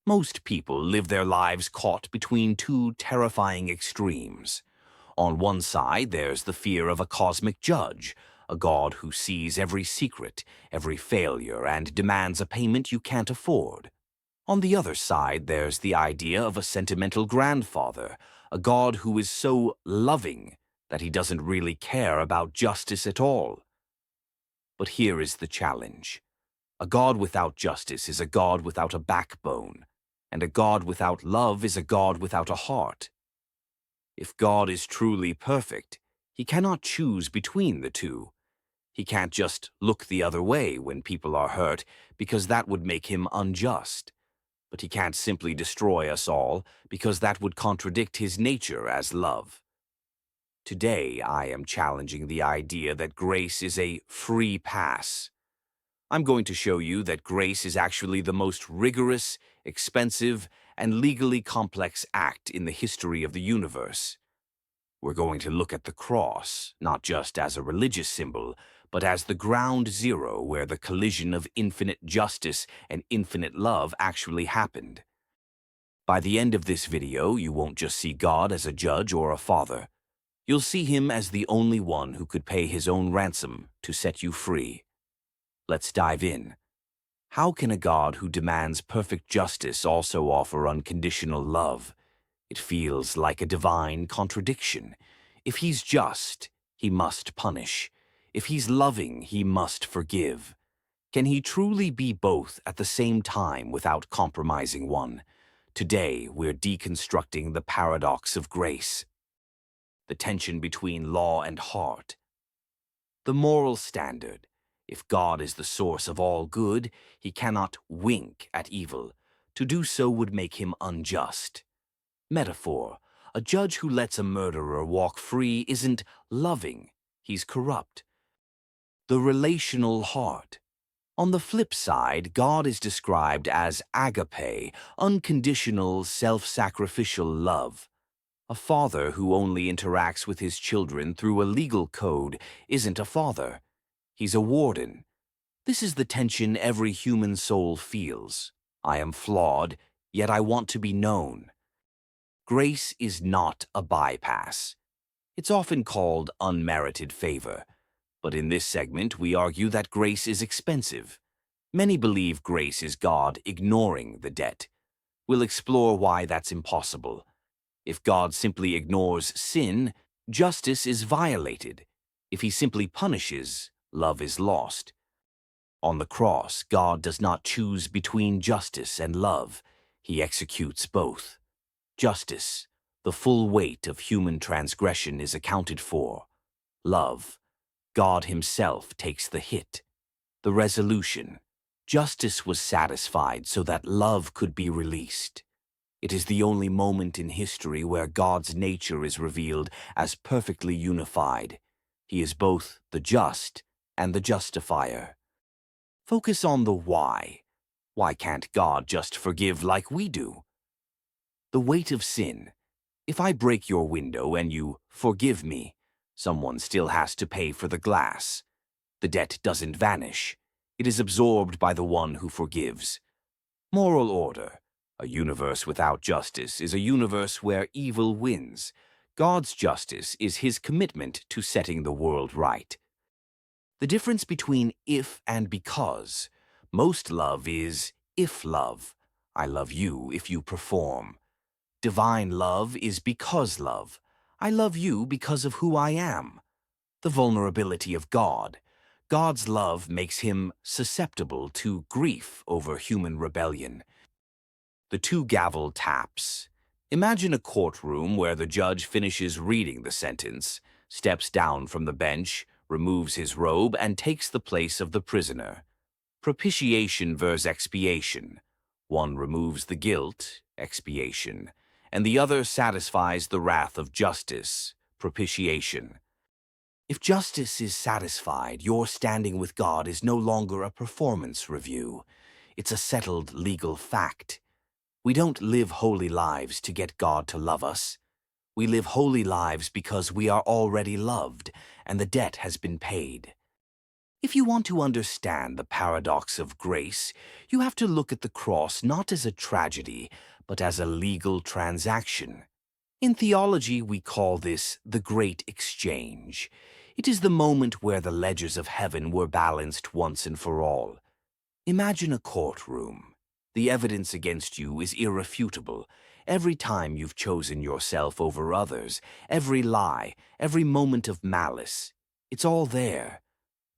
Most people live their lives caught between two terrifying extremes. On one side, there's the fear of a cosmic judge, a God who sees every secret, every failure, and demands a payment you can't afford. On the other side, there's the idea of a sentimental grandfather, a God who is so loving that he doesn't really care about justice at all. But here is the challenge. A God without justice is a God without a backbone, and a God without love is a God without a heart. If God is truly perfect, he cannot choose between the two. He can't just look the other way when people are hurt, because that would make him unjust. But he can't simply destroy us all, because that would contradict his nature as love. Today, I am challenging the idea that grace is a free pass. I'm going to show you that grace is actually the most rigorous, expensive, and legally complex act in the history of the universe. We're going to look at the cross, not just as a religious symbol, but as the ground zero where the collision of infinite justice and infinite love actually happened. By the end of this video, you won't just see God as a judge or a father. You'll see him as the only one who could pay his own ransom to set you free. Let's dive in. How can a God who demands perfect justice also offer unconditional love? It feels like a divine contradiction. If he's just, he must punish. If he's loving, he must forgive. Can he truly be both at the same time without compromising one? Today, we're deconstructing the paradox of grace, the tension between law and heart. The moral standard. If God is the source of all good, he cannot wink at evil. To do so would make him unjust. Metaphor. A judge who lets a murderer walk free isn't loving, he's corrupt. The relational heart. On the flip side, God is described as agape, unconditional, self-sacrificial love. A father who only interacts with his children through a legal code isn't a father. He's a warden. This is the tension every human soul feels. I am flawed, yet I want to be known. Grace is not a bypass. It's often called unmerited favor. But in this segment, we argue that grace is expensive. Many believe grace is God ignoring the debt. We'll explore why that's impossible. If God simply ignores sin, justice is violated. If he simply punishes, love is lost. On the cross, God does not choose between justice and love. He executes both. Justice, the full weight of human transgression, is accounted for. Love, God himself takes the hit. The resolution, justice was satisfied so that love could be released. It is the only moment in history where God's nature is revealed as perfectly unified. He is both the just and the justifier. Focus on the why. Why can't God just forgive like we do? The weight of sin. If I break your window and you forgive me, someone still has to pay for the glass. The debt doesn't vanish. It is absorbed by the one who forgives. Moral order. A universe without justice is a universe where evil wins. God's justice is his commitment to setting the world right. The difference between if and because. Most love is if love. I love you if you perform. Divine love is because love. I love you because of who I am. The vulnerability of God. God's love makes him susceptible to grief over human rebellion. The two gavel taps. Imagine a courtroom where the judge finishes reading the sentence, steps down from the bench, removes his robe, and takes the place of the prisoner. Propitiation versus expiation. One removes the guilt, expiation, and the other satisfies the wrath of justice, propitiation. If justice is satisfied, your standing with God is no longer a performance review. It's a settled legal fact. We don't live holy lives to get God to love us. We live holy lives because we are already loved, and the debt has been paid. If you want to understand the paradox of grace, you have to look at the cross not as a tragedy, but as a legal transaction. In theology, we call this the Great Exchange. It is the moment where the ledgers of heaven were balanced once and for all. Imagine a courtroom. The evidence against you is irrefutable. Every time you've chosen yourself over others, every lie, every moment of malice, it's all there.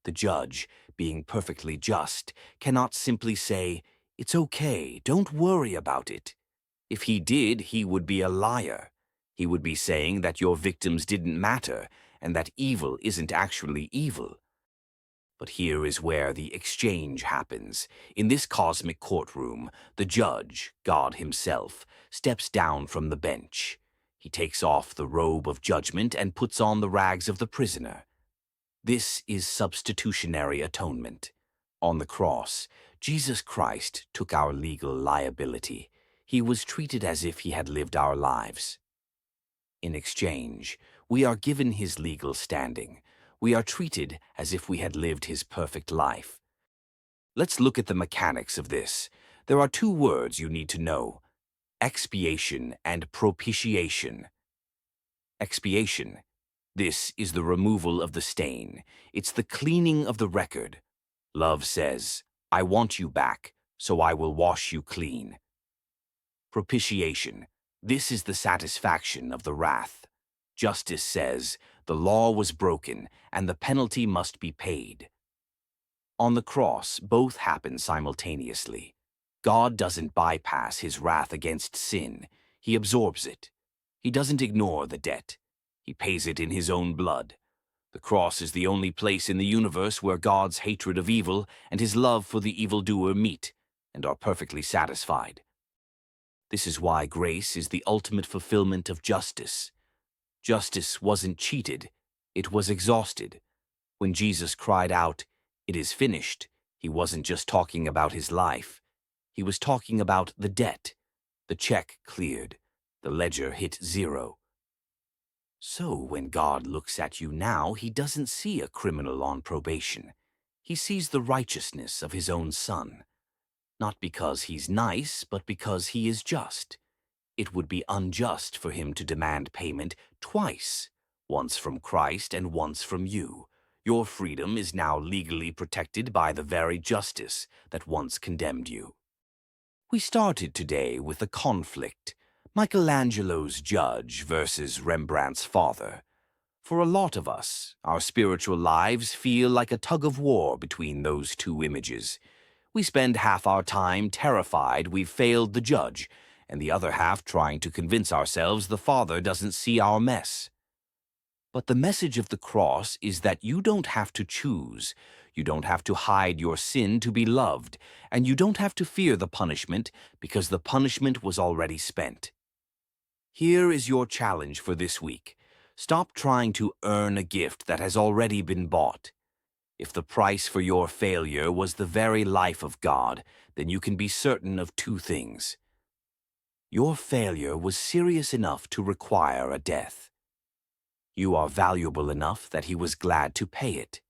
The judge, being perfectly just, cannot simply say, "It's okay, don't worry about it." If he did, he would be a liar. He would be saying that your victims didn't matter and that evil isn't actually evil. But here is where the exchange happens. In this cosmic courtroom, the judge, God himself, steps down from the bench. He takes off the robe of judgment and puts on the rags of the prisoner. This is substitutionary atonement. On the cross, Jesus Christ took our legal liability. He was treated as if he had lived our lives. In exchange, we are given his legal standing. We are treated as if we had lived his perfect life. Let's look at the mechanics of this. There are two words you need to know: expiation and propitiation. Expiation. This is the removal of the stain. It's the cleaning of the record. Love says, "I want you back, so I will wash you clean." Propitiation. This is the satisfaction of the wrath. Justice says, the law was broken and the penalty must be paid. On the cross, both happen simultaneously. God doesn't bypass his wrath against sin. He absorbs it. He doesn't ignore the debt. He pays it in his own blood. The cross is the only place in the universe where God's hatred of evil and his love for the evildoer meet and are perfectly satisfied. This is why grace is the ultimate fulfillment of justice. Justice wasn't cheated, it was exhausted. When Jesus cried out, "It is finished," he wasn't just talking about his life. He was talking about the debt. The check cleared. The ledger hit zero. So when God looks at you now, he doesn't see a criminal on probation. He sees the righteousness of his own Son. Not because he's nice, but because he is just. It would be unjust for him to demand payment twice, once from Christ and once from you. Your freedom is now legally protected by the very justice that once condemned you. We started today with a conflict: Michelangelo's judge versus Rembrandt's father. For a lot of us, our spiritual lives feel like a tug-of-war between those two images. We spend half our time terrified we've failed the judge, and the other half trying to convince ourselves the Father doesn't see our mess. But the message of the cross is that you don't have to choose. You don't have to hide your sin to be loved, and you don't have to fear the punishment because the punishment was already spent. Here is your challenge for this week. Stop trying to earn a gift that has already been bought. If the price for your failure was the very life of God, then you can be certain of two things. Your failure was serious enough to require a death. You are valuable enough that he was glad to pay it.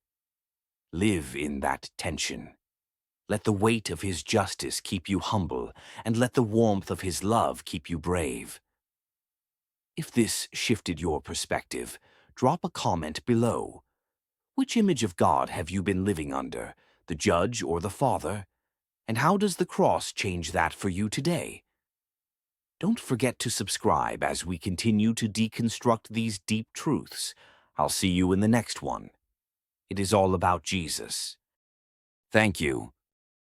Live in that tension. Let the weight of his justice keep you humble, and let the warmth of his love keep you brave. If this shifted your perspective, drop a comment below. Which image of God have you been living under, the judge or the Father? And how does the cross change that for you today? Don't forget to subscribe as we continue to deconstruct these deep truths. I'll see you in the next one. It is all about Jesus. Thank you.